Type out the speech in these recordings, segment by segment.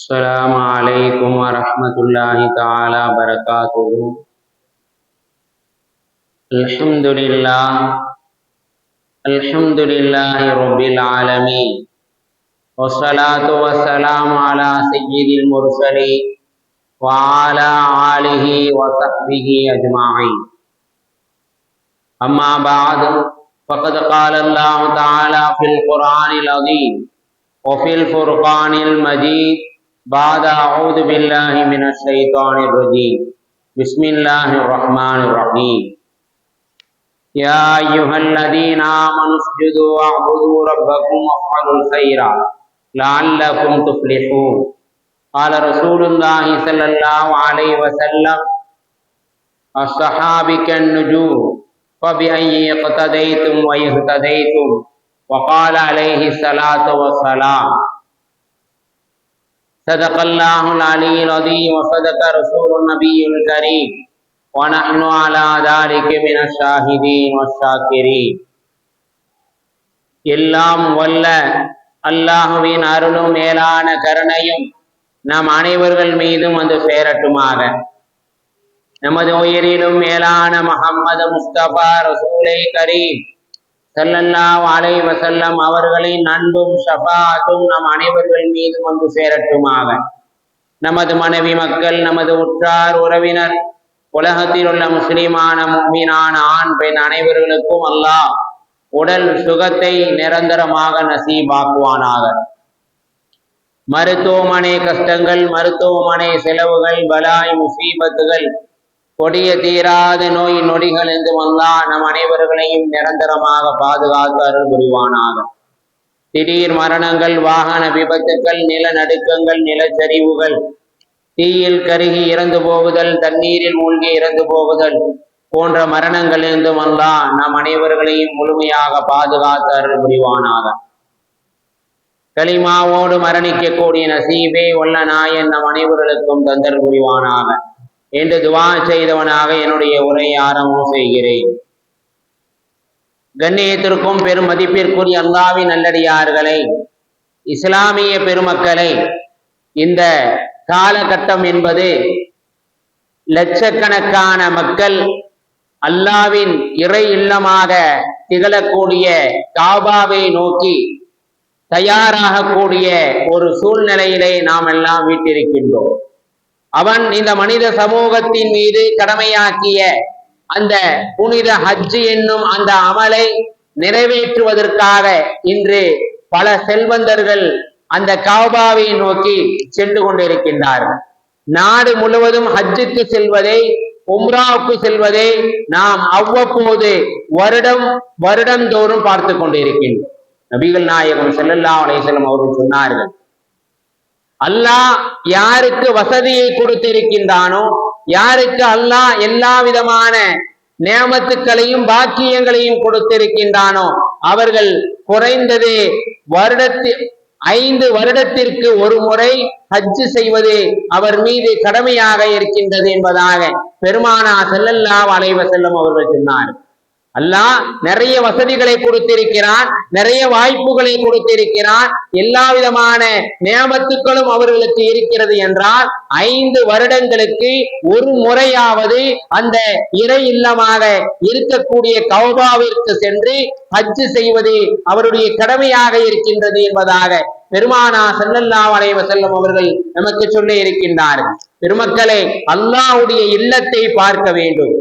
السلام عليكم ورحمة الله تعالى وبركاته. الحمد لله رب العالمين، والصلاة والسلام على سيد المرسلين وعلى آله وصحبه أجمعين. أما بعد، فقد قال الله تعالى في القرآن العظيم وفي الفرقان المجيد بعد أعوذ بالله من الشيطان الرجيم. بسم الله الرحمن الرحيم. يا أيها الذين آمنوا اسجدوا واعبدوا ربكم وافعلوا الخير لعلكم تفلحون. قال رسول الله صلى الله عليه وسلم: الصحابة كالنجوم فبأي اقتديتم ويهتديتم. وقال عليه الصلاة والسلام: صدق الله العلي العظيم وصدق رسول النبي الكريم ونحن على ذلك من الشاهدين والشاكرين. எல்லாம் வல்ல அல்லாஹுவின் அருளும் மேலான கருணையும் நம் அனைவர்கள் மீதும் வந்து சேரட்டுமாக. நமது உயிரிலும் மேலான முஹம்மது முஸ்தபா ரசூலை கரீம் ஸல்லல்லாஹு அலைஹி வஸல்லம் அவர்களின் அன்பும் ஷஃபாஅத்தும் நம் அனைவர்கள் மீதும் வந்து சேரட்டுமாக. நமது மனைவி மக்கள், நமது உற்றார் உறவினர், உலகத்தில் உள்ள முஸ்லிமான முஃமினான ஆண் பெண் அனைவர்களுக்கும் அல்லாஹ் உடல் சுகத்தை நிரந்தரமாக நசீபாக்குவானாக. மருத்துவமனை கஷ்டங்கள், மருத்துவமனை செலவுகள், பலாய் முசீபத்துகள், கொடிய தீராத நோய் நொடிகள் என்று அல்லாஹ் நம் அனைவர்களையும் நிரந்தரமாக பாதுகாத்து அருள் புரிவானாக. திடீர் மரணங்கள், வாகன விபத்துக்கள், நிலநடுக்கங்கள், நிலச்சரிவுகள், தீயில் கருகி இறந்து போகுதல், தண்ணீரில் மூழ்கி இறந்து போகுதல் போன்ற மரணங்கள் இருந்தும் அல்லாஹ் நம் அனைவர்களையும் முழுமையாக பாதுகாத்து அருள் புரிவானாக. கலிமாவோடு மரணிக்கக்கூடிய நசீபே வல்ல நாயன் நம் அனைவர்களுக்கும் தந்தல் புரிவானாக என்று துவா செய்தவனாக என்னுடைய உரையை ஆரம்பம் செய்கிறேன். கண்ணியத்திற்கும் பெரும் மதிப்பிற்குரிய அல்லாஹ்வின் நல்லடியார்களே, இஸ்லாமிய பெருமக்களை, இந்த காலகட்டம் என்பது லட்சக்கணக்கான மக்கள் அல்லாஹ்வின் இறை இல்லமாக திகழக்கூடிய காபாவை நோக்கி தயாராகக்கூடிய ஒரு சூழ்நிலையிலே நாம் எல்லாம் வீட்டிருக்கின்றோம். அவன் இந்த மனித சமூகத்தின் மீது கடமையாக்கிய அந்த புனித ஹஜ் என்னும் அந்த அமலை நிறைவேற்றுவதற்காக இன்று பல செல்வந்தர்கள் அந்த காபாவை நோக்கி சென்று கொண்டிருக்கின்றார்கள். நாடு முழுவதும் ஹஜ்ஜுக்கு செல்வதை, உம்ராவுக்கு செல்வதை நாம் அவ்வப்போது வருடந்தோறும் பார்த்து கொண்டிருக்கின்றோம். நபிகள் நாயகம் ஸல்லல்லாஹு அலைஹி வஸல்லம் அவர்கள் சொன்னார்கள், அல்லாஹ் யாருக்கு வசதியை கொடுத்திருக்கின்றானோ, யாருக்கு அல்லாஹ் எல்லா விதமான நியமத்துக்களையும் பாக்கியங்களையும் கொடுத்திருக்கின்றானோ அவர்கள் குறைந்தது 5 வருடத்திற்கு ஒரு முறை ஹஜ் செய்வது அவர் மீது கடமையாக இருக்கின்றது என்பதாக பெருமானார் ஸல்லல்லாஹு அலைஹி வஸல்லம் அவர்கள் சொன்னார். அல்லாஹ் நிறைய வசதிகளை கொடுத்திருக்கிறான், நிறைய வாய்ப்புகளை கொடுத்திருக்கிறான், எல்லா விதமான நியமத்துக்களும் அவர்களுக்கு இருக்கிறது என்றால் 5 வருடங்களுக்கு ஒரு முறையாவது அந்த இறை இல்லமாக இருக்கக்கூடிய கௌபாவிற்கு சென்று ஹஜ் செய்வது அவருடைய கடமையாக இருக்கின்றது என்பதாக பெருமானார் ஸல்லல்லாஹு அலைஹி வஸல்லம் அவர்கள் நமக்கு சொல்லி இருக்கின்றார்கள். பெருமக்களே, அல்லாஹ்வுடைய இல்லத்தை பார்க்க வேண்டும்,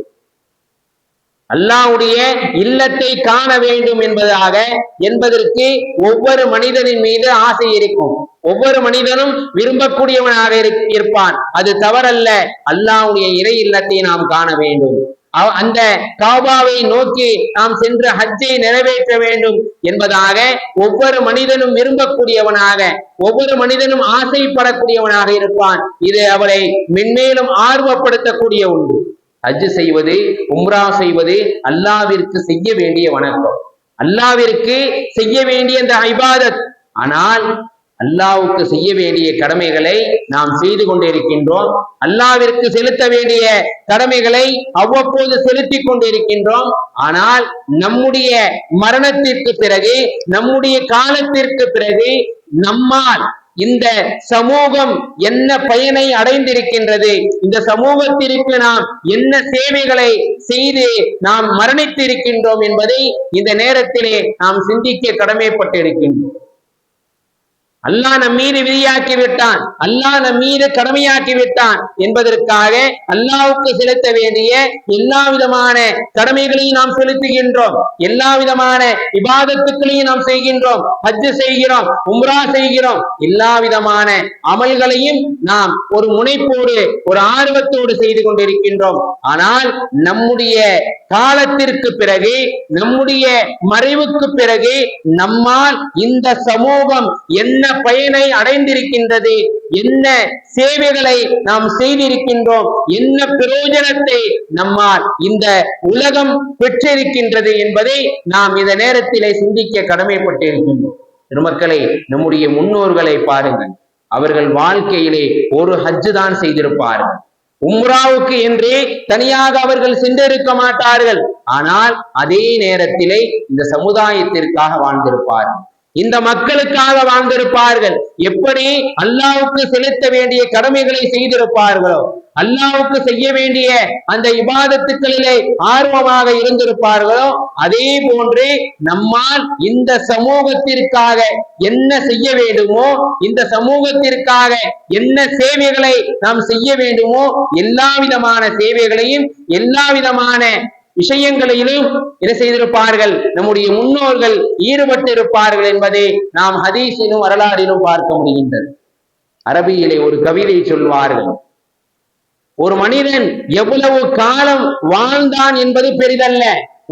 அல்லாஹ்வுடைய இல்லத்தை காண வேண்டும் என்பதற்கு ஒவ்வொரு மனிதனின் மீது ஆசை இருக்கும். ஒவ்வொரு மனிதனும் விரும்பக்கூடியவனாக இருப்பான். அது தவறல்ல. அல்லாஹ்வுடைய இறை இல்லத்தை நாம் காண வேண்டும், அந்த காபாவை நோக்கி நாம் சென்று ஹஜ்ஜை நிறைவேற்ற வேண்டும் என்பதாக ஒவ்வொரு மனிதனும் விரும்பக்கூடியவனாக, ஒவ்வொரு மனிதனும் ஆசைப்படக்கூடியவனாக இருப்பான். இது அவரை மென்மேலும் ஆர்வப்படுத்தக்கூடிய ஒன்று. ஹஜ் செய்வது, உம்ரா செய்வது அல்லாஹ்விற்கு செய்ய வேண்டிய வணக்கம், அல்லாஹ்விற்கு செய்ய வேண்டிய அந்த இபாதத். ஆனால் அல்லாஹ்வுக்கு செய்ய வேண்டிய கடமைகளை நாம் செய்து கொண்டிருக்கின்றோம். அல்லாஹ்விற்கு செலுத்த வேண்டிய கடமைகளை அவ்வப்போது செலுத்தி கொண்டிருக்கின்றோம். ஆனால் நம்முடைய மரணத்திற்கு பிறகு, நம்முடைய காலத்திற்கு பிறகு நம்மால் இந்த சமூகம் என்ன பயனை அடைந்திருக்கின்றது, இந்த சமூகத்திற்கு நாம் என்ன சேவைகளை செய்து நாம் மரணித்திருக்கின்றோம் என்பதை இந்த நேரத்திலே நாம் சிந்திக்க கடமைப்பட்டிருக்கின்றோம். அல்லாஹ் நம் மீது விதியாக்கி விட்டான், அல்லாஹ் நம் மீது கடமையாக்கி விட்டான் என்பதற்காக அல்லாஹ்வுக்கு செலுத்த வேண்டிய எல்லா விதமான கடமைகளையும் நாம் செலுத்துகின்றோம், எல்லா விதமான இபாதத்துக்களையும் நாம் செய்கின்றோம், ஹஜ் செய்கிறோம், உம்ரா செய்கிறோம், எல்லா விதமான அமல்களையும் நாம் ஒரு முனைப்போடு ஒரு ஆர்வத்தோடு செய்து கொண்டிருக்கின்றோம். ஆனால் நம்முடைய காலத்திற்கு பிறகு, நம்முடைய மறைவுக்கு பிறகு நம்மால் இந்த சமூகம் என்ன பயனை அடைந்திருக்கின்றது, என்ன சேவைகளை நாம் செய்திருக்கின்றோம், என்ன பிரயோஜனத்தை நம்மால் இந்த உலகம் பெற்றிருக்கின்றது என்பதை நாம் இந்த நேரத்திலே சிந்திக்க கடமைப்பட்டிருக்கின்றோம். பெருமக்களை, நம்முடைய முன்னோர்களை பாருங்கள், அவர்கள் வாழ்க்கையிலே ஒரு ஹஜ் தான் செய்திருப்பார்கள், உம்ராவுக்கு என்றே தனியாக அவர்கள் சென்றிருக்க மாட்டார்கள். ஆனால் அதே நேரத்திலே இந்த சமுதாயத்திற்காக வாழ்ந்திருப்பார்கள், இந்த மக்களுக்காக வாழ்ந்திருப்பார்கள். எப்படி அல்லாஹ்வுக்கு செலுத்த வேண்டிய கடமைகளை செய்திருப்பார்களோ, அல்லாஹ்வுக்கு செய்ய வேண்டிய அந்த இபாதத்துக்களிலே ஆர்வமாக இருந்திருப்பார்களோ, அதே போன்று நம்மால் இந்த சமூகத்திற்காக என்ன செய்ய வேண்டுமோ, இந்த சமூகத்திற்காக என்ன சேவைகளை நாம் செய்ய வேண்டுமோ, எல்லா விதமான சேவைகளையும் எல்லா விதமான விஷயங்களிலும் என்ன செய்திருப்பார்கள், நம்முடைய முன்னோர்கள் ஈடுபட்டிருப்பார்கள் என்பதை நாம் ஹதீஸிலும் வரலாறிலும் பார்க்க முடிகின்றது. அரபியிலே ஒரு கவிதை சொல்வார்கள், ஒரு மனிதன் எவ்வளவு காலம் வாழ்ந்தான் என்பது பெரிதல்ல,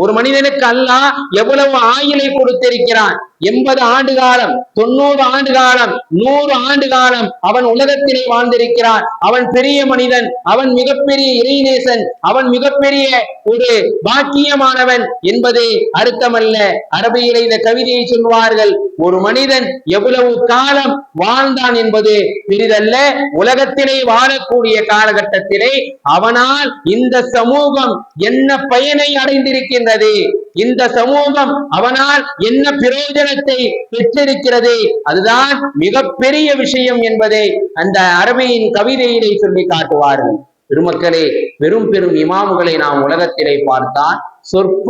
ஒரு மனிதனுக்கு அல்லாஹ் எவ்வளவு ஆயுளை கொடுத்திருக்கிறான், 80 ஆண்டு காலம், 90 ஆண்டு காலம், 100 ஆண்டு காலம் அவன் உலகத்திலே வாழ்ந்திருக்கிறான். அவன் பெரிய மனிதன், அவன் மிகப்பெரிய இறைநேசன், அவன் மிகப்பெரிய ஒரு பாக்கியமானவன் என்பது அர்த்தமல்ல. அரபியிலே இந்த கவிதையை சொல்வார்கள், ஒரு மனிதன் எவ்வளவு காலம் வாழ்ந்தான் என்பது பெரிதல்ல, உலகத்திலே வாழக்கூடிய காலகட்டத்திலே அவனால் இந்த சமூகம் என்ன பயனை அடைந்திருக்கின்றது, இந்த சமூகம் அவனால் என்ன பிரயோஜனத்தை பெற்றிருக்கிறது, அதுதான் மிகப்பெரிய விஷயம் என்பதை அந்த அரபியின் கவிதையிலே சொல்லி காட்டுவார்கள். பெருமக்களே, பெரும் பெரும் இமாம்களை நாம் உலகத்திலே பார்த்தால் சொற்ப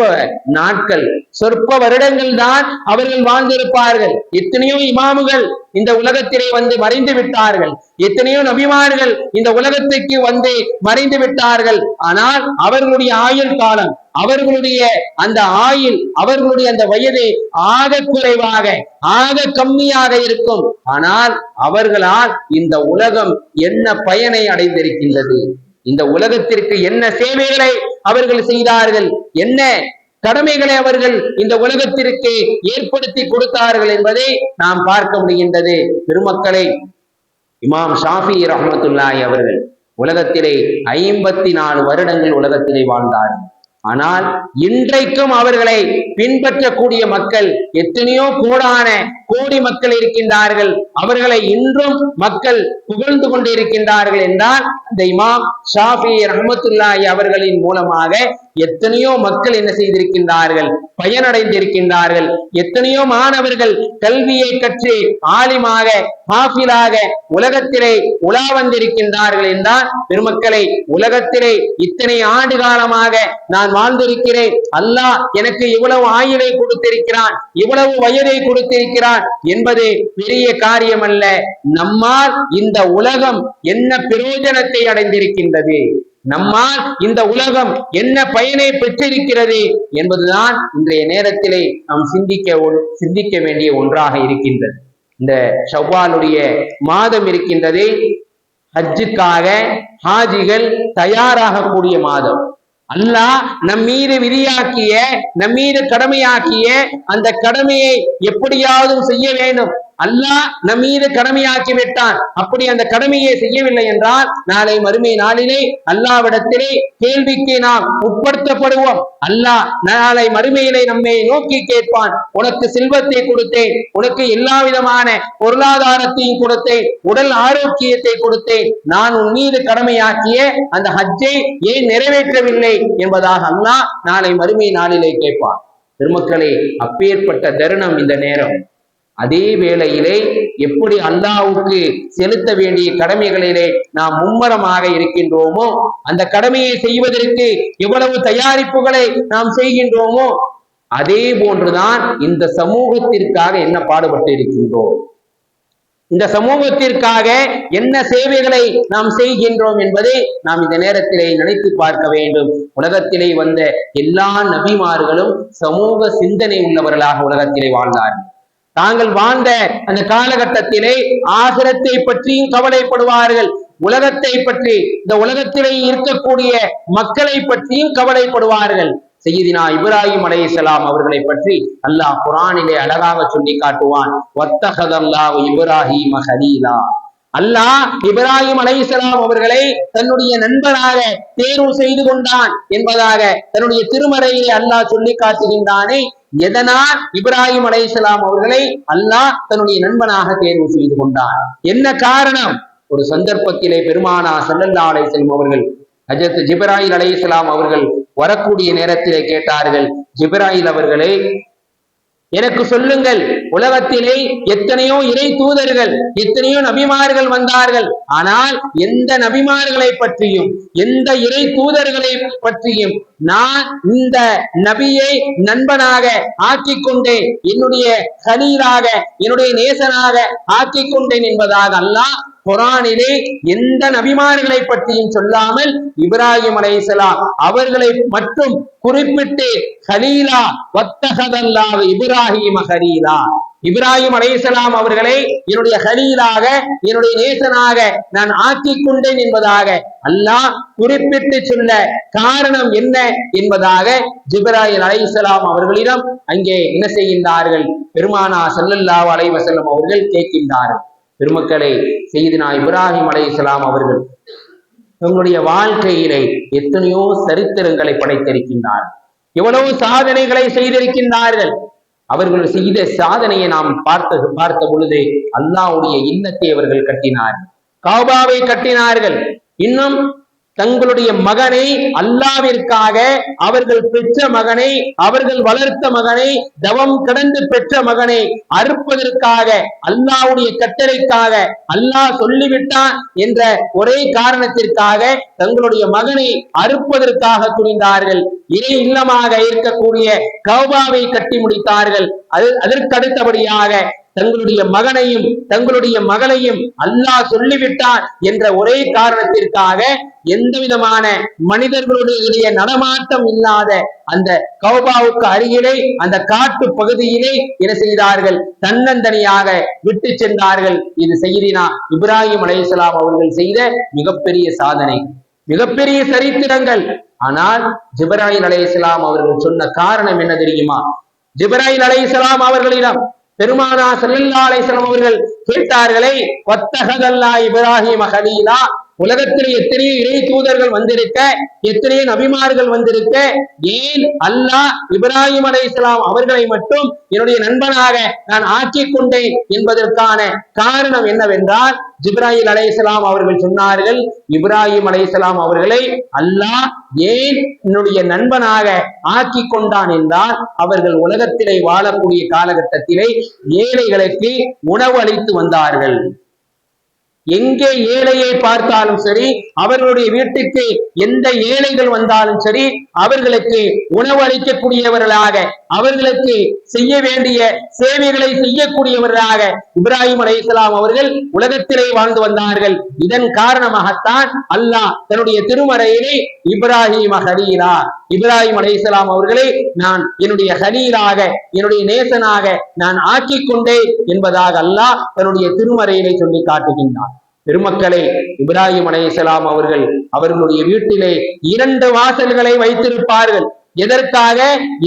நாட்கள், சொற்ப வருடங்கள் தான் அவர்கள் வாழ்ந்திருப்பார்கள். எத்தனையோ இமாமுகள் இந்த உலகத்திலே வந்து மறைந்து விட்டார்கள், எத்தனையோ நபிமார்கள் இந்த உலகத்துக்கு வந்து மறைந்து விட்டார்கள். ஆனால் அவர்களுடைய ஆயுள் காலம், அவர்களுடைய அந்த ஆயுள், அவர்களுடைய அந்த வயது ஆக குறைவாக, ஆக கம்மியாக இருக்கும். ஆனால் அவர்களால் இந்த உலகம் என்ன பயனை அடைந்திருக்கின்றது, இந்த உலகத்திற்கு என்ன சேவைகளை அவர்கள் செய்தார்கள், என்ன கடமைகளை அவர்கள் இந்த உலகத்திற்கு ஏற்படுத்தி கொடுத்தார்கள் என்பதை நாம் பார்க்க முடிகின்றது. பெருமக்களை, இமாம் ஷாஃபி ரஹ்மத்துல்லாஹி அவர்கள் உலகத்திலே 54 வருடங்கள் உலகத்திலே வாழ்ந்தார்கள். ஆனால் இன்றைக்கும் அவர்களை பின்பற்றக்கூடிய மக்கள் எத்தனையோ கோடி மக்கள் இருக்கின்றார்கள். அவர்களை இன்றும் மக்கள் புகழ்ந்து கொண்டிருக்கின்றார்கள் என்றால் இந்த இமாம் ஷாஃபி ரஹ்மத்துல்லாஹி அவர்களின் மூலமாக எத்தனையோ மக்கள் என்ன செய்திருக்கின்றார்கள், பயனடைந்திருக்கின்றார்கள். எத்தனையோ மாணவர்கள் கல்வியை கற்று ஆலிமாக, ஹாஃபிலாக உலகத்திலே உலா வந்திருக்கின்றார்கள் என்றால், பெருமக்களை, உலகத்திலே இத்தனை ஆண்டு காலமாக நான் வாழ்ந்திருக்கிறேன், அல்லாஹ் எனக்கு இவ்வளவு ஆயுளை கொடுத்திருக்கிறான், இவ்வளவு வயதை கொடுத்திருக்கிறான் என்பது பெரிய காரியம் அல்ல. நம்மால் இந்த உலகம் என்ன பிரயோஜனத்தை அடைந்திருக்கின்றது, நம்மால் இந்த உலகம் என்ன பயனை பெற்றிருக்கிறது என்பதுதான் இன்றைய நேரத்திலே நாம் சிந்திக்க வேண்டிய ஒன்றாக இருக்கின்றது. இந்த ஷவ்வாலுடைய மாதம் இருக்கின்றது, ஹஜ்ஜுக்காக ஹாஜிகள் தயாராக கூடிய மாதம். அல்லாஹ் நம் மீது விதியாக்கிய, நம் மீது கடமையாக்கிய அந்த கடமையை எப்படியாவது செய்ய வேண்டும். அல்லாஹ் நம் மீது கடமையாக்கி விட்டான். அப்படி அந்த கடமையை செய்யவில்லை என்றால் நாளை மறுமை நாளிலே அல்லாஹ்விடத்திலே கேள்விக்கு நாம் உட்படுத்தப்படுவோம். அல்லாஹ் நாளை மறுமையிலே நம்மை நோக்கி கேட்பான், உனக்கு செல்வத்தை கொடுத்தேன், உனக்கு எல்லா விதமான பொருளாதாரத்தையும் கொடுத்தேன், உடல் ஆரோக்கியத்தை கொடுத்தேன், நான் உன் மீது கடமையாக்கிய அந்த ஹஜ்ஜை ஏன் நிறைவேற்றவில்லை என்பதாக அல்லாஹ் நாளை மறுமை நாளிலே கேட்பான். பெருமக்களே, அப்பேற்பட்ட தருணம் இந்த நேரம். அதே வேளையிலே எப்படி அல்லாஹ்வுக்கு செலுத்த வேண்டிய கடமைகளிலே நாம் மும்மரமாக இருக்கின்றோமோ, அந்த கடமையை செய்வதற்கு எவ்வளவு தயாரிப்புகளை நாம் செய்கின்றோமோ, அதே போன்றுதான் இந்த சமூகத்திற்காக என்ன பாடுபட்டு இருக்கின்றோம், இந்த சமூகத்திற்காக என்ன சேவைகளை நாம் செய்கின்றோம் என்பதை நாம் இந்த நேரத்திலே நினைத்து பார்க்க வேண்டும். உலகத்திலே வந்த எல்லா நபிமார்களும் சமூக சிந்தனை உள்ளவர்களாக உலகத்திலே வாழ்ந்தார்கள். தாங்கள் வாழ்ந்த அந்த காலகட்டத்திலே ஆகிரத்தை பற்றியும் கவலைப்படுவார்கள், உலகத்தை பற்றி, இந்த உலகத்திலே இருக்கக்கூடிய மக்களை பற்றியும் கவலைப்படுவார்கள். சையதினா இப்ராஹிம் அலைஹிஸ்ஸலாம் அவர்களை பற்றி அல்லாஹ் குர்ஆனிலே அழகாக சொல்லி காட்டுவான். வத்தஹதல்லாஹு இப்ராஹீம கலீலா. அல்லாஹ் இப்ராஹிம் அலைஹிஸ்ஸலாம் அவர்களை தன்னுடைய நண்பனாக தேர்வு செய்து கொண்டான் என்பதாக தன்னுடைய திருமறையிலே அல்லாஹ் சொல்லி காட்டுகின்றானே, எதனால் இப்ராஹிம் அலைஹிஸ்ஸலாம் அவர்களை அல்லாஹ் தன்னுடைய நண்பனாக தேர்வு செய்து கொண்டான்? என்ன காரணம்? ஒரு சந்தர்ப்பத்திலே பெருமானா ஸல்லல்லாஹு அலைஹி வஸல்லம் அவர்கள் ஹஜ்ரத் ஜிப்ராயில் அலைஹிஸ்ஸலாம் அவர்கள் வரக்கூடிய நேரத்திலே கேட்டார்கள், ஜிப்ராயில் அவர்களே, எனக்கு சொல்லுங்கள், உலகத்திலே எத்தனையோ இறை தூதர்கள், எத்தனையோ நபிமார்கள் வந்தார்கள், ஆனால் எந்த நபிமார்களை பற்றியும் எந்த இறை தூதர்களை பற்றியும் நான் இந்த நபியை நண்பனாக ஆக்கிக் கொண்டேன், என்னுடைய கலீலாக, என்னுடைய நேசனாக ஆக்கிக் கொண்டேன் என்பதாக அல்லாஹ் குர்ஆனிலே எந்த நபிமார்களை பற்றியும் சொல்லாமல் இப்ராஹிம் அலைஹிஸ்ஸலாம் அவர்களை மட்டும் குறிப்பிட்டு கலீலா வத்தஹதல்லாஹு இப்ராஹீம கலீலா, இப்ராஹிம் அலைஹிஸ்ஸலாம் அவர்களை என்னுடைய கலீலாக, என்னுடைய நேசனாக நான் ஆக்கிக் கொண்டேன் என்பதாக அல்லாஹ் குறிப்பிட்டு சொல்ல காரணம் என்ன என்பதாக ஜிப்ராயில் அலைஹிஸ்ஸலாம் அவர்களிடம் அங்கே என்ன செய்கின்றார்கள்? பெருமானா ஸல்லல்லாஹு அலைஹி வஸல்லம் அவர்கள் கேட்கின்றார்கள். பெருமக்களே, சையதுனா இப்ராஹிம் அலைஹிஸ்ஸலாம் அவர்கள் தங்களுடைய வாழ்க்கையிலே எத்தனையோ சரித்திரங்களை படைத்திருக்கின்றார், எவ்வளவு சாதனைகளை செய்திருக்கின்றார்கள். அவர்கள் செய்த சாதனையை நாம் பார்த்த பொழுது அல்லாஹ்வுடைய இல்லத்தை அவர்கள் கட்டினார்கள், காபாவை கட்டினார்கள். இன்னும் தங்களுடைய மகனை அல்லாஹ்விற்காக, அவர்கள் பெற்ற மகனை, அவர்கள் வளர்த்த மகனை, தவம் கடந்து பெற்ற மகனை அறுப்பதற்காக, அல்லாஹ்வுடைய கட்டளைக்காக, அல்லாஹ் சொல்லிவிட்டான் என்ற ஒரே காரணத்திற்காக தங்களுடைய மகனை அறுப்பதற்காக துணிந்தார்கள். இறை இல்லமாக இருக்கக்கூடிய கௌபாவை கட்டி முடித்தார்கள். அதற்கு அடுத்தபடியாக தங்களுடைய மகனையும் தங்களுடைய மகளையும் அல்லாஹ் சொல்லிவிட்டான் என்ற ஒரே காரணத்திற்காக எந்த விதமான மனிதர்களுடைய நடமாட்டம் இல்லாத அந்த கௌபாவுக்கு அருகிலே, அந்த காட்டு பகுதியிலே என்ன செய்தார்கள்? தன்னந்தனியாக விட்டு சென்றார்கள். இது சையதினா இப்ராஹிம் அலைஹிஸ்ஸலாம் அவர்கள் செய்த மிகப்பெரிய சாதனை, மிகப்பெரிய சரித்திரங்கள். ஆனால் ஜிப்ராயில் அலைஹிஸ்ஸலாம் அவர்கள் சொன்ன காரணம் என்ன தெரியுமா? ஜிப்ராயில் அலைஹிஸ்ஸலாம் அவர்களிடம் பெருமானா ஸல்லல்லாஹு அலைஹி வஸல்லம் அவர்கள் கேட்டார்களே, வத்தஹதல்லாஹு இப்ராஹீம கலீலா, உலகத்தில் எத்தனையோ இறை தூதர்கள் வந்திருக்க, எத்தனையோ நபிமார்கள் வந்திருக்க, ஏன் அல்லாஹ் இப்ராஹிம் அலைஹிஸ்ஸலாம் அவர்களை மட்டும் என்னுடைய நண்பனாக நான் ஆக்கிக் கொண்டேன் என்பதற்கான காரணம் என்னவென்றால், ஜிப்ராயில் அலைஹிஸ்ஸலாம் அவர்கள் சொன்னார்கள், இப்ராஹிம் அலைஹிஸ்ஸலாம் அவர்களை அல்லாஹ் ஏன் என்னுடைய நண்பனாக ஆக்கி கொண்டான் என்றால், அவர்கள் உலகத்திலே வாழக்கூடிய காலகட்டத்திலே ஏழைகளுக்கு உணவு அளித்து வந்தார்கள். எங்கே ஏழையை பார்த்தாலும் சரி, அவர்களுடைய வீட்டுக்கு எந்த ஏழைகள் வந்தாலும் சரி, அவர்களுக்கு உணவு அளிக்கக்கூடியவர்களாக, அவர்களுக்கு செய்ய வேண்டிய சேவைகளை செய்யக்கூடியவர்களாக இப்ராஹிம் அலைஹிஸ்ஸலாம் அவர்கள் உலகத்திலே வாழ்ந்து வந்தார்கள். இதன் காரணமாகத்தான் அல்லாஹ் தன்னுடைய திருமறையிலே இப்ராஹீம கலீலா, இப்ராஹிம் அலைஹிஸ்ஸலாம் அவர்களை நான் என்னுடைய கலீலாக, என்னுடைய நேசனாக நான் ஆக்கிக் கொண்டேன் என்பதாக அல்லாஹ் தன்னுடைய திருமறையிலே சொல்லி காட்டுகின்றார். பெருமக்களே, இப்ராஹிம் அலைஹிஸ்ஸலாம் அவர்கள் அவர்களுடைய வீட்டிலே 2 வாசல்களை வைத்திருப்பார்கள். எதற்காக?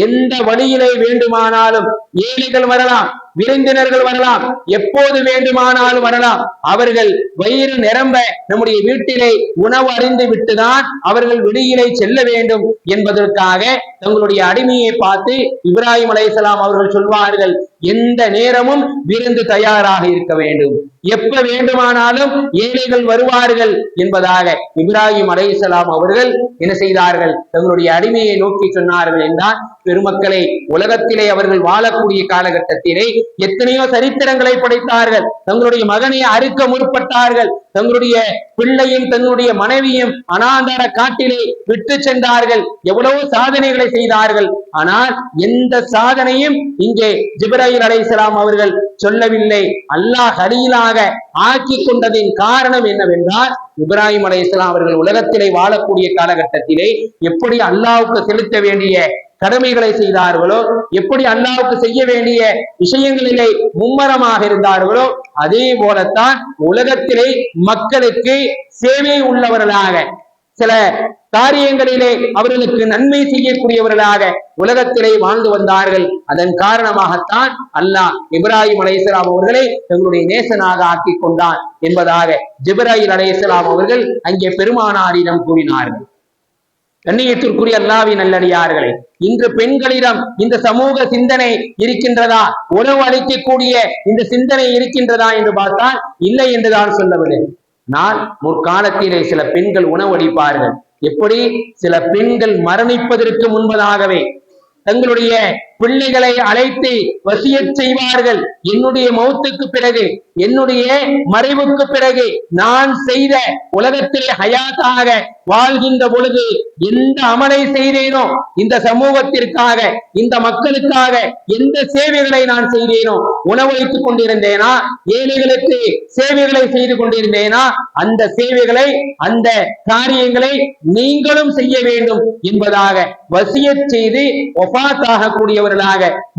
எந்த வழியிலே வேண்டுமானாலும் ஏழைகள் வரலாம், விருந்தினர்கள் வரலாம், எப்போது வேண்டுமானாலும் வரலாம். அவர்கள் வயிறு நிரம்ப நம்முடைய வீட்டிலே உணவு அறிந்து விட்டுதான் அவர்கள் வெளியிலே செல்ல வேண்டும் என்பதற்காக தங்களுடைய அடிமையை பார்த்து இப்ராஹிம் அலைஹிஸ்ஸலாம் அவர்கள் சொல்வார்கள், எந்த நேரமும் விருந்து தயாராக இருக்க வேண்டும். எப்ப வேண்டுமானாலும் ஏழைகள் வருவார்கள் என்பதாக இப்ராஹிம் அலைஹிஸ்ஸலாம் அவர்கள் என்ன செய்தார்கள்? தங்களுடைய அடிமையை நோக்கி சொன்னார்கள் என்றால், பெருமக்களை, உலகத்திலே அவர்கள் வாழக்கூடிய காலகட்டத்திலே எத்தனையோ சரித்திரங்களை படைத்தார்கள். தங்களுடைய மகனை அறுக்க முற்பட்டார்கள். தங்களுடைய பிள்ளையும் தன்னுடைய மனைவியும் அனாந்தர காட்டிலே விட்டு சென்றார்கள். எவ்வளவு சாதனைகளை செய்தார்கள். ஆனால் எந்த சாதனையும் இங்கே ஜிப்ராயில் அலைஹிஸ்ஸலாம் அவர்கள் சொல்லவில்லை. அல்லாஹ் கலீலாக ஆக்கி கொண்டதின் காரணம் என்னவென்றால், இப்ராஹிம் அலைஹிஸ்ஸலாம் அவர்கள் உலகத்திலே வாழக்கூடிய காலகட்டத்திலே எப்படி அல்லாஹ்வுக்கு செலுத்த வேண்டிய கடமைகளை செய்தார்களோ, எப்படி அல்லாஹ்வுக்கு செய்ய வேண்டிய விஷயங்களிலே மும்மரமாக இருந்தார்களோ, அதே போலத்தான் உலகத்திலே மக்களுக்கு சேவை உள்ளவர்களாக, சில காரியங்களிலே அவர்களுக்கு நன்மை செய்யக்கூடியவர்களாக உலகத்திலே வாழ்ந்து வந்தார்கள். அதன் காரணமாகத்தான் அல்லாஹ் இப்ராஹிம் அலைஹிஸ்ஸலாம் அவர்களை தங்களுடைய நேசனாக ஆக்கி கொண்டான் என்பதாக ஜிப்ராயில் அலைஹிஸ்ஸலாம் அவர்கள் அங்கே பெருமானாரிடம் கூறினார்கள். கண்ணியத்திற்குரிய அல்லாஹ்வின் நல்லடியார்களே, இன்று பெண்களிடம் இந்த சமூக சிந்தனை இருக்கின்றதா? உணவு அளிக்கக்கூடிய இந்த சிந்தனை இருக்கின்றதா என்று பார்த்தால் இல்லை என்றுதான் சொல்லவில்லை. நான் முற்காலத்திலே சில பெண்கள் உணவளிப்பார்கள். எப்படி? சில பெண்கள் மரணிப்பதற்கு முன்பதாகவே தங்களுடைய பிள்ளைகளை அழைத்து வசியத் செய்வார்கள். என்னுடைய மௌத்துக்கு பிறகு, என்னுடைய மறைவுக்கு பிறகு நான் செய்த உலகத்திலே ஹயாத்தாக வாழ்கின்ற பொழுது எந்த அமலை செய்தேனோ, இந்த சமூகத்திற்காக, இந்த மக்களுக்காக எந்த சேவைகளை நான் செய்தேனோ, உணவளித்துக் கொண்டிருந்தேனா, ஏழைகளுக்கு சேவைகளை செய்து கொண்டிருந்தேனா, அந்த சேவைகளை, அந்த காரியங்களை நீங்களும் செய்ய வேண்டும் என்பதாக வசியத் செய்து வஃபாத் ஆகக்கூடியவர்களாக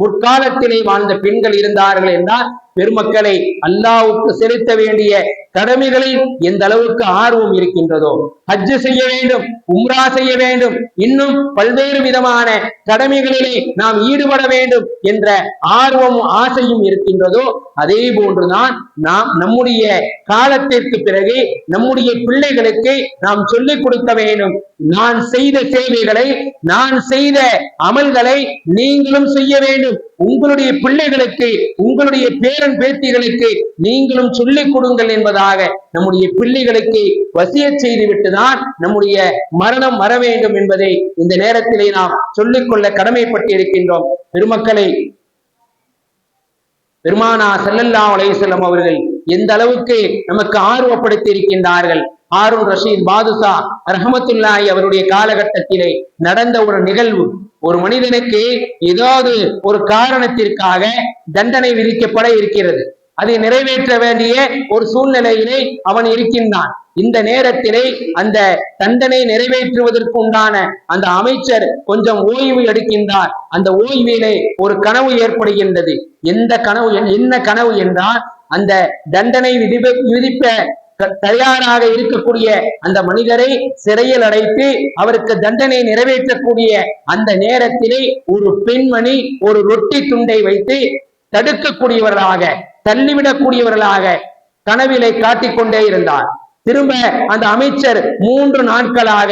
முற்காலத்திலே வாழ்ந்த பெண்கள் இருந்தார்கள் என்றால், பெருமக்களை, அல்லாஹ்வுக்கு செலுத்த வேண்டிய கடமைகளில் எந்த அளவுக்கு ஆர்வம் இருக்கின்றதோ, ஹஜ் செய்ய வேண்டும், உம்ரா செய்ய வேண்டும், இன்னும் பல்வேறு விதமான கடமைகளிலே நாம் ஈடுபட வேண்டும் என்ற ஆர்வமும் ஆசையும் இருக்கின்றதோ, அதே போன்றுதான் நாம் நம்முடைய காலத்திற்கு பிறகு நம்முடைய பிள்ளைகளுக்கு நாம் சொல்லிக் கொடுக்க வேண்டும். நான் செய்த சேவைகளை, நான் செய்த அமல்களை நீங்களும் செய்ய வேண்டும். உங்களுடைய பிள்ளைகளுக்கு, உங்களுடைய பேரன் பேத்திகளுக்கு நீங்களும் சொல்லிக் கொடுங்கள் என்பதாக நம்முடைய பிள்ளைகளுக்கு வசியத் செய்துவிட்டுதான் நம்முடைய மரணம் வர வேண்டும் என்பதை இந்த நேரத்திலே நாம் சொல்லிக்கொள்ள கடமைப்பட்டு இருக்கின்றோம். பெருமக்களை, பெருமானார் ஸல்லல்லாஹு அலைஹி வஸல்லம் அவர்கள் எந்த அளவுக்கு நமக்கு ஆர்வப்படுத்தி இருக்கின்றார்கள். ஹாரூன் ரஷீத் பாதுஷா ரஹ்மத்துல்லாஹி அவருடைய காலகட்டத்திலே நடந்த ஒரு நிகழ்வு. ஒரு மனிதனுக்கு ஏதாவது ஒரு காரணத்திற்காக தண்டனை விதிக்கப்பட இருக்கிறது. அதை நிறைவேற்ற வேண்டிய ஒரு சூழ்நிலையிலே அவன் இருக்கின்றான். இந்த நேரத்திலே அந்த தண்டனை நிறைவேற்றுவதற்கு உண்டான அந்த அமைச்சர் கொஞ்சம் ஓய்வு எடுக்கின்றார். அந்த ஓய்விலே ஒரு கனவு ஏற்படுகின்றது. எந்த கனவு? என்ன கனவு என்றால், அந்த தண்டனை விதிப்ப தயாராக இருக்கக்கூடிய அந்த மனிதரை சிறையில் அடைத்து அவருக்கு தண்டனை நிறைவேற்றக்கூடிய அந்த நேரத்திலே ஒரு பெண்மணி ஒரு ரொட்டி துண்டை வைத்து தடுக்கக்கூடியவர்களாக, தள்ளிவிடக்கூடியவர்களாக கனவிலை காட்டிக்கொண்டே இருந்தார். திரும்ப அந்த அமைச்சர் 3 நாட்களாக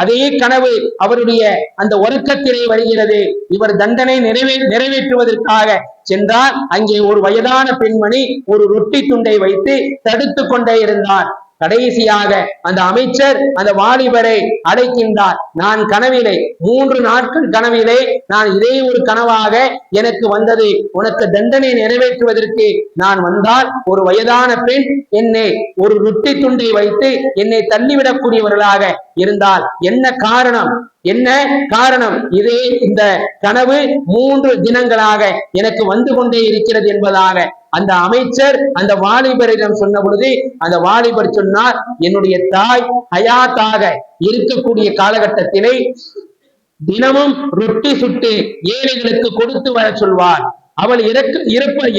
அதே கனவு அவருடைய அந்த உறக்கத்திலே வருகிறது. இவர் தண்டனை நிறைவேற்றுவதற்காக சென்றால் அங்கே ஒரு வயதான பெண்மணி ஒரு ரொட்டி துண்டை வைத்து தடுத்து கொண்டே இருந்தார். கடைசியாக அந்த அமைச்சர் அந்த வாலிபரை அழைக்கின்றார். நான் கனவிலே 3 நாட்கள் கனவிலே நான் இதே ஒரு கனவாக எனக்கு வந்தது. உனக்கு தண்டனை நிறைவேற்றுவதற்கு நான் வந்தால் ஒரு வயதான பெண் என்னை ஒரு ரொட்டி துண்டை வைத்து என்னை தள்ளிவிடக்கூடியவர்களாக இருந்தால் என்ன காரணம்? என்ன காரணம்? இதே இந்த கனவு 3 தினங்களாக எனக்கு வந்து கொண்டே இருக்கிறது என்பதாக அந்த அமைச்சர் அந்த வாலிபரிடம் சொன்ன பொழுது அந்த வாலிபர் சொன்னார், என்னுடைய தாய் ஹயாத்தாக இருக்கக்கூடிய காலகட்டத்திலே தினமும் ரொட்டி சுட்டு ஏழைகளுக்கு கொடுத்து வர சொல்வார். அவள்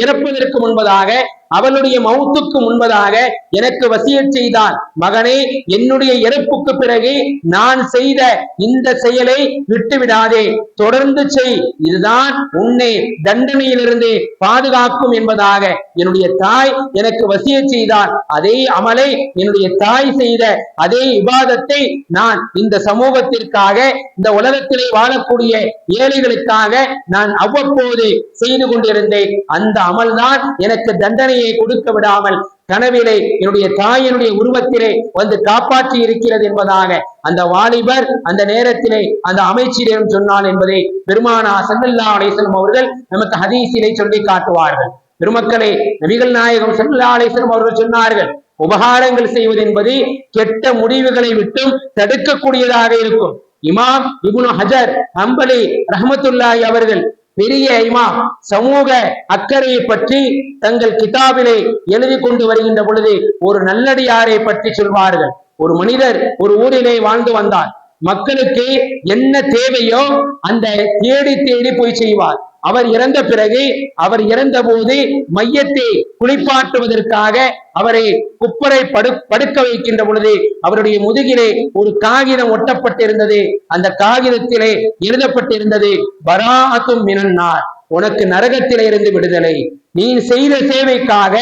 இறப்பதற்கு முன்பதாக அவளுடைய மௌத்துக்கு முன்பதாக எனக்கு வசியத் செய்தார், மகனே, என்னுடைய இறப்புக்கு பிறகு நான் செய்த இந்த செயலை விட்டுவிடாதே, தொடர்ந்து செய், இதுதான் உன்னை தண்டனையிலிருந்து பாதுகாக்கும் என்பதாக என்னுடைய தாய் எனக்கு வசியத் செய்தார். அதே அமலை என்னுடைய தாய் செய்த அதே இபாதத்தை நான் இந்த சமூகத்திற்காக, இந்த உலகத்திலே வாழக்கூடிய ஏழைகளுக்காக நான் அவ்வப்போது செய்து கொண்டிருந்தேன். அந்த அமல்தான் எனக்கு தண்டனையை கொடுக்க விடாமல் கனவிலே என்னுடைய தாயினுடைய உருவத்திலே வந்து காப்பாற்றி இருக்கிறது என்பதாக அந்த வாலிபர் அந்த நேரத்திலே அந்த அமைச்சரிடம் சொன்னான் என்பதை பெருமானார் ஸல்லல்லாஹு அலைஹி வஸல்லம் அவர்கள் நமக்கு ஹதீஸிலே சொல்லி காட்டுவார்கள். பெருமக்களே, நபிகள் நாயகம் ஸல்லல்லாஹு அலைஹி வஸல்லம் அவர்கள் சொன்னார்கள், உபகாரங்கள் செய்வது என்பது கெட்ட முடிவுகளை விட்டும் தடுக்கக்கூடியதாக இருக்கும். இமாம் இப்னு ஹஜர் ஹம்பலி ரஹ்மத்துல்லாஹி அவர்கள், பெரிய இமாம், சமூக அக்கறையை பற்றி தங்கள் கிதாபிலே எழுதி கொண்டு வருகின்ற பொழுது ஒரு நல்லடியாரை பற்றி சொல்வார்கள். ஒரு மனிதர் ஒரு ஊரிலே வாழ்ந்து வந்தார். மக்களுக்கு என்ன தேவையோ அந்த தேடி தேடி போய் செய்வார். அவர் இறந்த பிறகு, அவர் இறந்த போது மையத்தை குளிப்பாட்டுவதற்காக அவரை குப்பரை படுக்க வைக்கின்ற பொழுது அவருடைய முதுகிலே ஒரு காகிதம் ஒட்டப்பட்டிருந்தது. அந்த காகிதத்திலே எழுதப்பட்டிருந்தது, பராஅத்தும் மினன்னார், உனக்கு நரகத்திலே இருந்து விடுதலை. நீ செய்த சேவைக்காக,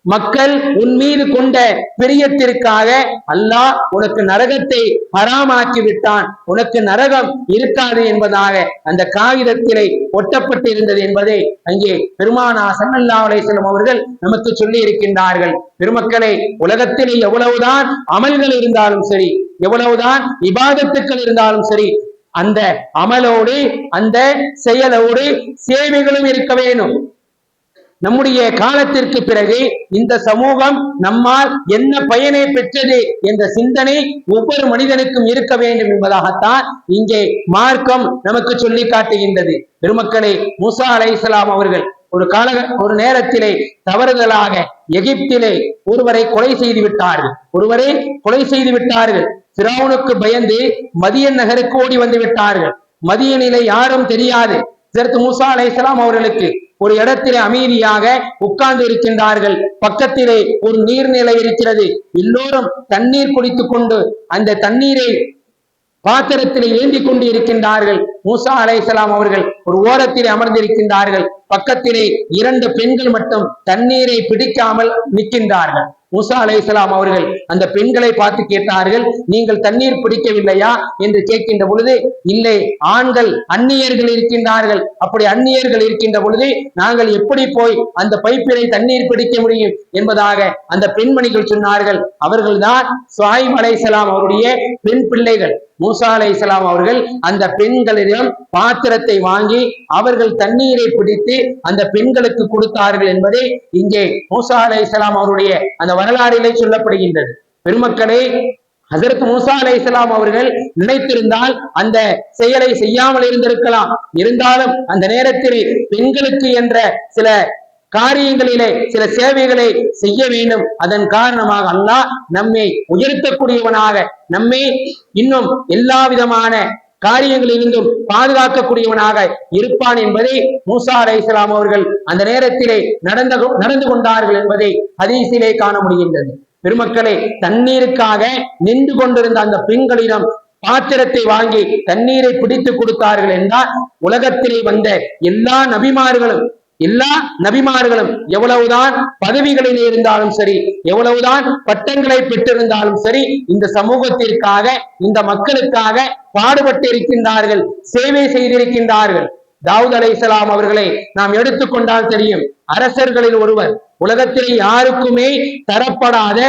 மக்கள் உன் மீது கொண்ட பிரியத்திற்காக அல்லாஹ் உனக்கு நரகத்தை ஹராமாக்கி விட்டான், உனக்கு நரகம் இருக்காது என்பதாக அந்த காகிதத்திலே ஒட்டப்பட்டு இருந்தது என்பதை அங்கே பெருமானார் ஸல்லல்லாஹு அலைஹி வஸல்லம் அவர்கள் நமக்கு சொல்லி இருக்கின்றார்கள். பெருமக்களே, உலகத்திலே எவ்வளவுதான் அமல்கள் இருந்தாலும் சரி, எவ்வளவுதான் இபாதத்துக்கள் இருந்தாலும் சரி, அந்த அமலோடு அந்த செயலோடு சேவைகளும் இருக்க வேண்டும். நம்முடைய காலத்திற்கு பிறகு இந்த சமூகம் நம்மால் என்ன பயனை பெற்றது என்ற சிந்தனை ஒவ்வொரு மனிதனுக்கும் இருக்க வேண்டும் என்பதாகத்தான் இங்கே மார்க்கம் நமக்கு சொல்லி காட்டுகின்றது. பெருமக்களே, மூசா அலைஹிஸ்ஸலாம் அவர்கள் ஒரு நேரத்திலே தவறுதலாக எகிப்திலே ஒருவரை கொலை செய்து விட்டார்கள். ஃபிரௌனுக்கு பயந்து மதியன் நகருக்கு ஓடி வந்து விட்டார்கள். மதியனிலே யாரும் தெரியாது. ஹஜ்ரத் மூசா அலைஹிஸ்ஸலாம் அவர்களுக்கு ஒரு இடத்திலே அமைதியாக உட்கார்ந்து இருக்கின்றார்கள். பக்கத்திலே ஒரு நீர்நிலை இருக்கிறது. எல்லோரும் தண்ணீர் குடித்துக் கொண்டு அந்த தண்ணீரை பாத்திரத்திலே ஏந்தி கொண்டு இருக்கின்றார்கள். மூசா அலைஹிஸ்ஸலாம் அவர்கள் ஒரு ஓரத்திலே அமர்ந்திருக்கின்றார்கள். பக்கத்திலே 2 பெண்கள் மட்டும் தண்ணீரை பிடிக்காமல் நிற்கின்றார்கள். மூசா அலைஹிஸ்ஸலாம் அவர்கள் அந்த பெண்களை பார்த்து கேட்டார்கள், நீங்கள் தண்ணீர் பிடிக்கவில்லையா என்று கேட்கின்ற பொழுது, இல்லை, ஆண்கள் அந்நியர்கள் இருக்கின்றார்கள், அப்படி அந்நியர்கள் இருக்கின்ற பொழுது நாங்கள் எப்படி போய் அந்த பைப்பிலை தண்ணீர் பிடிக்க முடியும் என்பதாக அந்த பெண்மணிகள் சொன்னார்கள். அவர்கள்தான் ஷுஐப் அலைஹிஸ்ஸலாம் அவருடைய பெண் பிள்ளைகள். மூசா அலைஹிஸ்ஸலாம் அவர்கள் அந்த பெண்களிடம் பாத்திரத்தை வாங்கி அவர்கள் தண்ணீரை பிடித்து அந்த பெண்களுக்கு கொடுத்தார்கள் என்பதை இங்கே மூசா அலைஹிஸ்ஸலாம் அவருடைய அந்த வரலாறிலே சொல்லப்படுகின்றது. பெருமக்களே, ஹஜ்ரத் மூசா அலைஹிஸ்ஸலாம் அவர்கள் நினைத்திருந்தால் அந்த செயலை செய்யாமல் இருந்திருக்கலாம். இருந்தாலும் அந்த நேரத்தில் பெண்களுக்கு என்ற சில காரியங்களிலே சில சேவைகளை செய்ய வேண்டும். அதன் காரணமாக அல்லாஹ் நம்மை உயர்த்தக்கூடியவனாக, நம்மை இன்னும் எல்லா விதமான காரியங்களிலிருந்தும் பாதுகாக்கக்கூடியவனாக இருப்பான் என்பதை மூசா அலைஹிஸ்ஸலாம் அவர்கள் அந்த நேரத்திலே நடந்து கொண்டார்கள் என்பதை ஹதீஸிலே காண முடிகின்றது. பெருமக்களே, தண்ணீருக்காக நின்று கொண்டிருந்த அந்த பெண்களிடம் பாத்திரத்தை வாங்கி தண்ணீரை பிடித்து கொடுத்தார்கள் என்றால், உலகத்திலே வந்த எல்லா நபிமார்களும் எவ்வளவுதான் பதவிகளில் இருந்தாலும் சரி, எவ்வளவுதான் பட்டங்களை பெற்றிருந்தாலும் சரி, இந்த சமூகத்திற்காக, இந்த மக்களுக்காக பாடுபட்டு இருக்கின்றார்கள், சேவை செய்திருக்கின்றார்கள். தாவூத் அலைஹிஸ்ஸலாம் அவர்களை நாம் எடுத்துக்கொண்டால் தெரியும். அரசர்களில் ஒருவர். உலகத்திலே யாருக்குமே தரப்படாத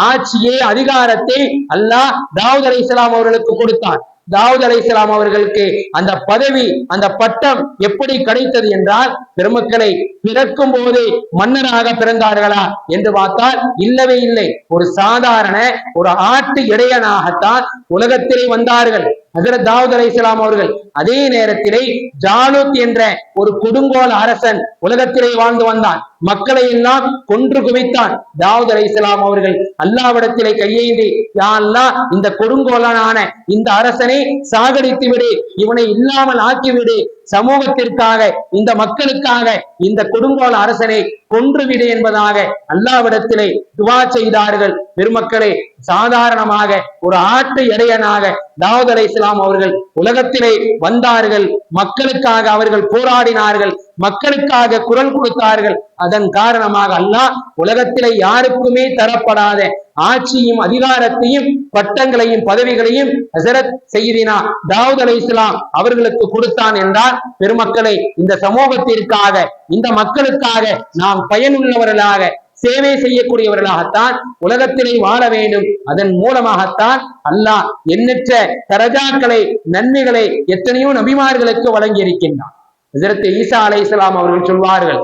ஆட்சியை, அதிகாரத்தை அல்லாஹ் தாவூத் அலைஹிஸ்ஸலாம் அவர்களுக்கு கொடுத்தான். தாவூத் அலைஹிஸ்ஸலாம் அவர்களுக்கு அந்த பதவி, அந்த பட்டம் எப்படி கிடைத்தது என்றால், பெருமக்களை, பிறக்கும் போதே மன்னராக பிறந்தார்களா என்று பார்த்தால் இல்லவே இல்லை. ஒரு சாதாரண ஒரு ஆட்டு இடையனாகத்தான் உலகத்திலே வந்தார்கள். ஹஜ்ரத் தாவூத் அலைஹிஸ்ஸலாம் அவர்கள் அதே நேரத்திலே ஜாலூத் என்ற ஒரு கொடுங்கோல் அரசன் உலகத்திலே வாழ்ந்து வந்தான். மக்களை எல்லாம் கொன்று குவித்தான். தாவூத் அலைஹிஸ்ஸலாம் அவர்கள் அல்லாஹ்விடத்திலே கையேந்தி, யா அல்லாஹ், இந்த கொடுங்கோலனான இந்த அரசனை சாகடித்து விடு, இவனை இல்லாமல் ஆக்கிவிடு, சமூகத்திற்காக, இந்த மக்களுக்காக இந்த கொடுங்கோல அரசனை கொன்றுவிடு என்பதாக அல்லாஹ்விடத்திலே துவா செய்தார்கள். பெருமக்களே, சாதாரணமாக ஒரு ஆட்டு இடையனாக தாவூத் அலைஹிஸ்ஸலாம் அவர்கள் உலகத்திலே வந்தார்கள். மக்களுக்காக அவர்கள் போராடினார்கள், மக்களுக்காக குரல் கொடுத்தார்கள். அதன் காரணமாக அல்லாஹ் உலகத்திலே யாருக்குமே தரப்படாத ஆட்சியும் அதிகாரத்தையும் பட்டங்களையும் பதவிகளையும் ஹஸரத் சய்யிதினா தாவூத் அலைஹிஸ்ஸலாம் அவர்களுக்கு கொடுத்தான் என்றால், பெருமக்களை, இந்த சமூகத்திற்காக இந்த மக்களுக்காக நாம் பயனுள்ளவர்களாக சேவை செய்யக்கூடியவர்களாகத்தான் உலகத்திலே வாழ வேண்டும். அதன் மூலமாகத்தான் அல்லாஹ் எண்ணற்ற தரஜாக்களை நன்மைகளை எத்தனையோ நபிமார்களுக்கு வழங்கி இருக்கின்றான். ஹஸரத் ஈசா அலைஹிஸ்ஸலாம் அவர்கள் சொல்வார்கள்,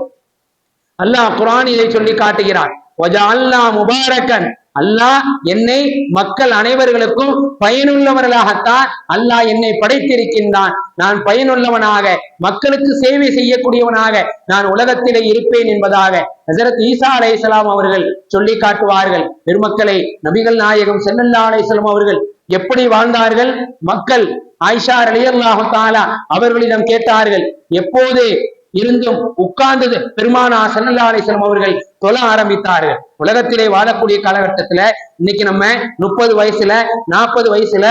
அல்லாஹ் குர்ஆனிலே சொல்லி காட்டுகிறான், வஜஅல்னா முபாரக்கன், அல்லாஹ் என்னை மக்கள் அனைவர்களுக்கும் பயனுள்ளவர்களாகத்தான் அல்லாஹ் என்னை படைத்திருக்கின்றான். நான் பயனுள்ளவனாக, மக்களுக்கு சேவை செய்யக்கூடியவனாக நான் உலகத்திலே இருப்பேன் என்பதாக ஹஸரத் ஈசா அலைஹிஸ்ஸலாம் அவர்கள் சொல்லி காட்டுவார்கள். பெருமக்களை, நபிகள் நாயகம் ஸல்லல்லாஹு அலைஹி வஸல்லம் அவர்கள் எப்படி வாழ்ந்தார்கள்? மக்கள் ஆயிஷா ரலியல்லாஹு தஆலா அவர்களிடம் கேட்டார்கள். எப்போது இருந்தும் உட்கார்ந்து பெருமானார் ஸல்லல்லாஹு அலைஹி வஸல்லம் அவர்கள் தொழ ஆரம்பித்தார்கள். உலகத்திலே வாழக்கூடிய காலகட்டத்துல இன்னைக்கு நம்ம 30 வயசுல 40 வயசுல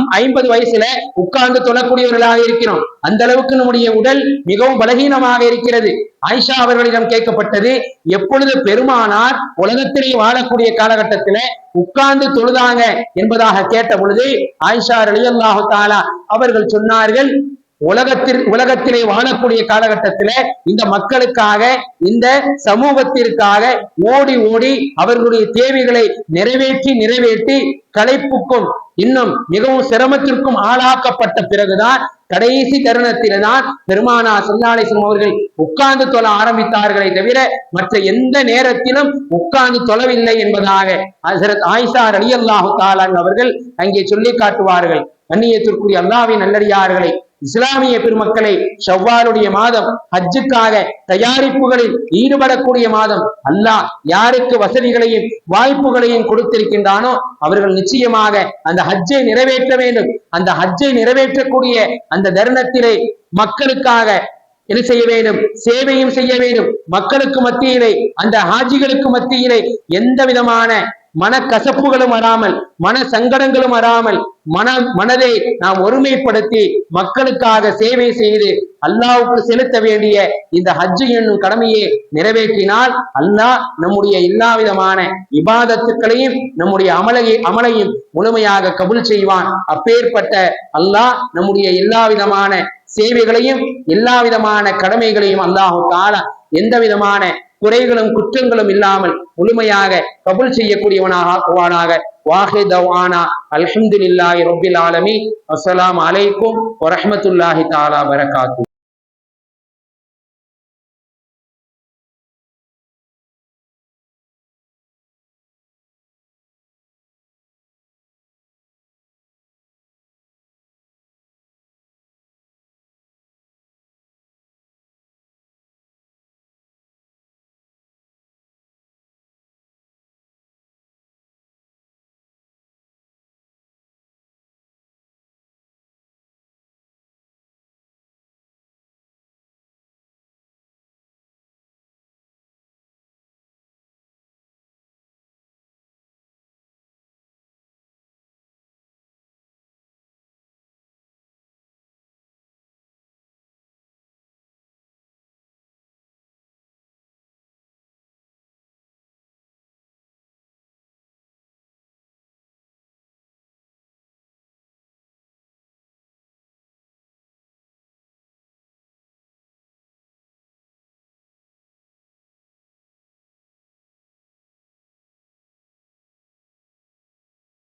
50 வயசுல உட்கார்ந்து தொழக்கூடியவர்களாக இருக்கிறோம். அந்த அளவுக்கு நம்முடைய உடல் மிகவும் பலகீனமாக இருக்கிறது. ஆயிஷா அவர்களிடம் கேட்கப்பட்டது, எப்பொழுது பெருமானார் உலகத்திலே வாழக்கூடிய காலகட்டத்தில உட்கார்ந்து தொழுதாங்க என்பதாக கேட்ட பொழுது ஆயிஷா ரலியல்லாஹு தஆலா அவர்கள் சொன்னார்கள், உலகத்திலே வாழக்கூடிய காலகட்டத்தில இந்த மக்களுக்காக, இந்த சமூகத்திற்காக ஓடி ஓடி அவர்களுடைய தேவைகளை நிறைவேற்றி களைப்புக்கும் இன்னும் மிகவும் சிரமத்திற்கும் ஆளாக்கப்பட்ட பிறகுதான் கடைசி தருணத்தில்தான் பெருமானார் ஸல்லல்லாஹு அலைஹி வஸல்லம் அவர்கள் உட்கார்ந்து தொழ ஆரம்பித்தார்களே தவிர மற்ற எந்த நேரத்திலும் உட்கார்ந்து தொழவில்லை என்பதாக ஹஸரத் ஆயிஷா ரலியல்லாஹு தஆலா அவர்கள் அங்கே சொல்லி காட்டுவார்கள். கண்ணியத்திற்குரிய அல்லாஹ்வின் நல்லடியார்களே, இஸ்லாமிய பெருமக்களை, ஷவ்வாலுடைய மாதம், ஹஜ்ஜுக்காக தயாரிப்புகளில் ஈடுபடக்கூடிய மாதம். அல்லாஹ் யாருக்கு வசதிகளையும் வாய்ப்புகளையும் கொடுத்திருக்கின்றானோ அவர்கள் நிச்சயமாக அந்த ஹஜ்ஜை நிறைவேற்ற வேண்டும். அந்த ஹஜ்ஜை நிறைவேற்றக்கூடிய அந்த தருணத்திலே மக்களுக்காக என்ன செய்ய வேண்டும்? சேவையும் செய்ய வேண்டும். மக்களுக்கு மத்தியிலே, அந்த ஹாஜிகளுக்கு மத்தியிலே எந்த விதமான மனக்கசப்புகளும் வராமல், மன சங்கடங்களும் வராமல் மனதை நாம் ஒருமைப்படுத்தி மக்களுக்காக சேவை செய்து அல்லாஹ்வுக்கு செலுத்த வேண்டிய இந்த ஹஜ் என்னும் கடமையை நிறைவேற்றினால் அல்லாஹ் நம்முடைய எல்லா விதமான இபாதத்துக்களையும் நம்முடைய அமலையும் முழுமையாக கபூல் செய்வான். அப்பேற்பட்ட அல்லாஹ் நம்முடைய எல்லா விதமான சேவைகளையும் எல்லா விதமான கடமைகளையும் அல்லாஹ் தஆலா எந்த விதமான குறைகளும் குற்றங்களும் இல்லாமல் முழுமையாக கபூல் செய்யக்கூடியவனாக ஆக்குவானாக. வாஹிர் தவானா அல்ஹம்துலில்லாஹி ரப்பில் ஆலமீன். அஸ்ஸலாமு அலைக்கும் வரஹ்மத்துல்லாஹி தஆலா பரகாத்துஹு.